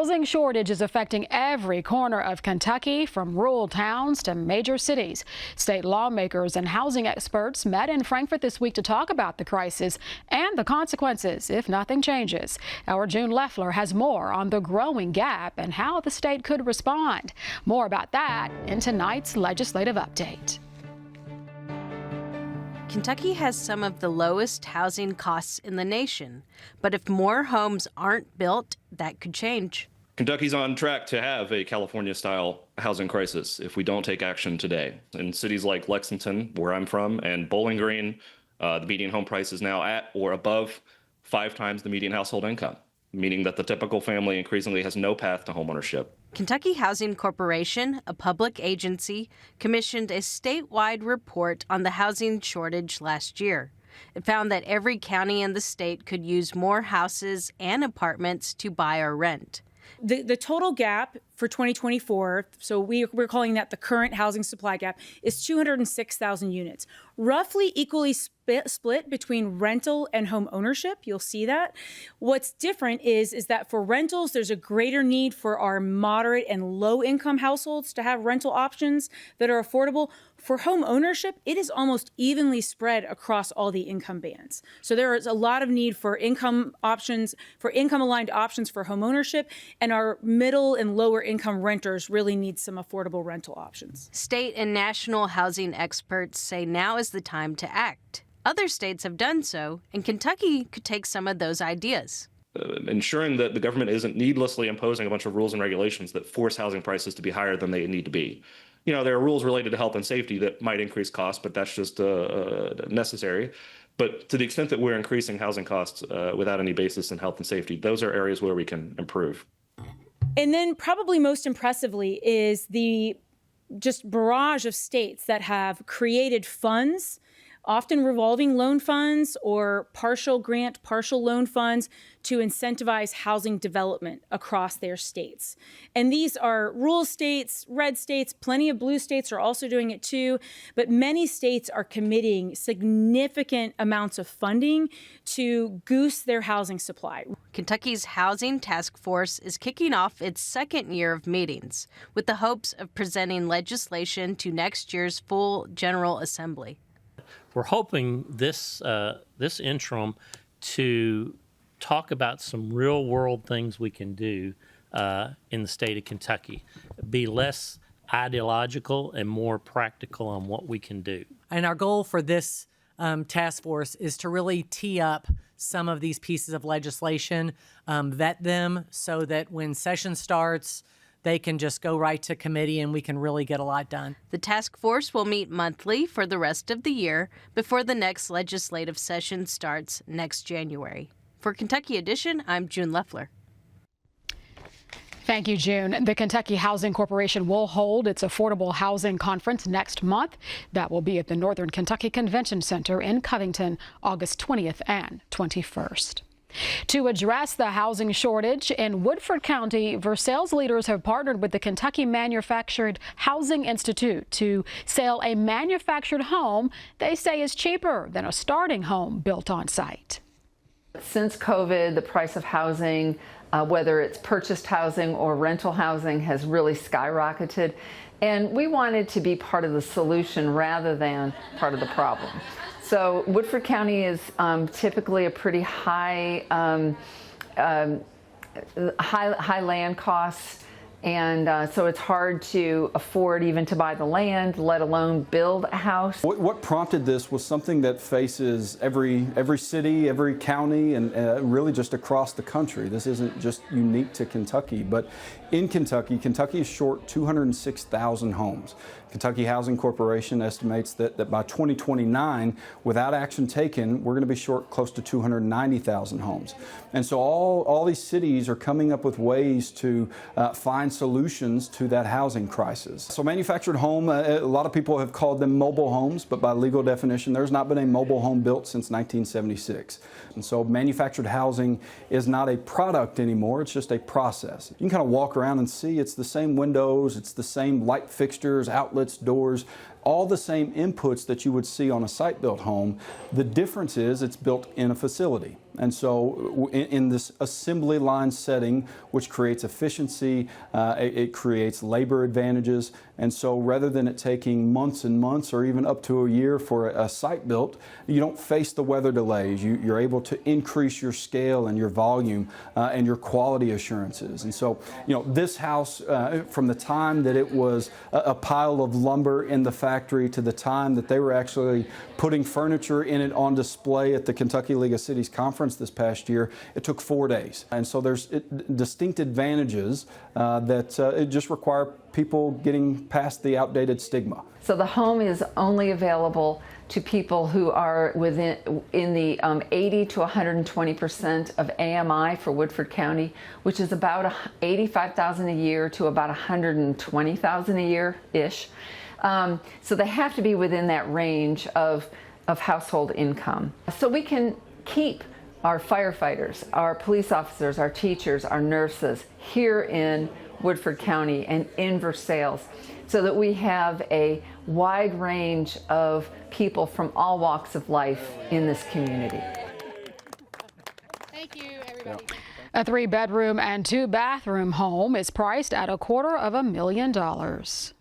housing shortage is affecting every corner of Kentucky, from rural towns to major cities. State lawmakers and housing experts met in Frankfort this week to talk about the crisis and the consequences if nothing changes. Our June Leffler has more on the growing gap and how the state could respond. More about that in tonight's legislative update. Kentucky has some of the lowest housing costs in the nation, but if more homes aren't built, that could change. Kentucky's on track to have a California-style housing crisis if we don't take action today. In cities like Lexington, where I'm from, and Bowling Green, the median home price is now at or above 5 times the median household income, meaning that the typical family increasingly has no path to homeownership. Kentucky Housing Corporation, a public agency, commissioned a statewide report on the housing shortage last year. It found that every county in the state could use more houses and apartments to buy or rent. The total gap for 2024, so we're calling that the current housing supply gap, is 206,000 units, roughly equally split between rental and home ownership. You'll see that. What's different is that for rentals, there's a greater need for our moderate and low income households to have rental options that are affordable. For home ownership, it is almost evenly spread across all the income bands. So there is a lot of need for income options, for income aligned options for home ownership, and our middle and lower income renters really need some affordable rental options. State and national housing experts say now is the time to act. Other states have done so, and Kentucky could take some of those ideas. Ensuring that the government isn't needlessly imposing a bunch of rules and regulations that force housing prices to be higher than they need to be. You know, there are rules related to health and safety that might increase costs, but that's just necessary. But to the extent that we're increasing housing costs without any basis in health and safety, those are areas where we can improve. And then probably most impressively is the just barrage of states that have created funds, often revolving loan funds or partial grant, partial loan funds, to incentivize housing development across their states. And these are rural states, red states, plenty of blue states are also doing it too, but many states are committing significant amounts of funding to goose their housing supply. Kentucky's Housing Task Force is kicking off its second year of meetings with the hopes of presenting legislation to next year's full General Assembly. We're hoping this interim to talk about some real world things we can do in the state of Kentucky, be less ideological and more practical on what we can do. And our goal for this task force is to really tee up some of these pieces of legislation, vet them so that when session starts, they can just go right to committee and we can really get a lot done. The task force will meet monthly for the rest of the year before the next legislative session starts next January. For Kentucky Edition, I'm June Leffler. Thank you, June. The Kentucky Housing Corporation will hold its Affordable Housing Conference next month. That will be at the Northern Kentucky Convention Center in Covington, August 20th and 21st. To address the housing shortage in Woodford County, Versailles leaders have partnered with the Kentucky Manufactured Housing Institute to sell a manufactured home they say is cheaper than a starting home built on site. Since COVID, the price of housing, whether it's purchased housing or rental housing, has really skyrocketed. And we wanted to be part of the solution rather than part of the problem. So Woodford County is typically a pretty high land costs, and so it's hard to afford even to buy the land, let alone build a house. What prompted this was something that faces every city, every county, and really just across the country. This isn't just unique to Kentucky, but in Kentucky, Kentucky is short 206,000 homes. Kentucky Housing Corporation estimates that by 2029, without action taken, we're going to be short close to 290,000 homes. And so all these cities are coming up with ways to find solutions to that housing crisis. So manufactured home, a lot of people have called them mobile homes, but by legal definition, there's not been a mobile home built since 1976. And so manufactured housing is not a product anymore, it's just a process. You can kind of walk around and see it's the same windows, it's the same light fixtures, outlets, doors, all the same inputs that you would see on a site-built home. The difference is it's built in a facility. And so in this assembly line setting, which creates efficiency, it creates labor advantages. And so rather than it taking months and months or even up to a year for a site built, you don't face the weather delays. You're able to increase your scale and your volume and your quality assurances. And so, this house, from the time that it was a pile of lumber in the factory to the time that they were actually putting furniture in it on display at the Kentucky League of Cities conference this past year, it took 4 days. And so there's distinct advantages that it just require people getting past the outdated stigma. So the home is only available to people who are in the 80 to 120% of AMI for Woodford County, which is about $85,000 a year to about $120,000 a year-ish. So they have to be within that range of household income. So we can keep our firefighters, our police officers, our teachers, our nurses here in Woodford County and in Versailles, so that we have a wide range of people from all walks of life in this community. Thank you, everybody. A 3-bedroom and 2-bathroom home is priced at $250,000.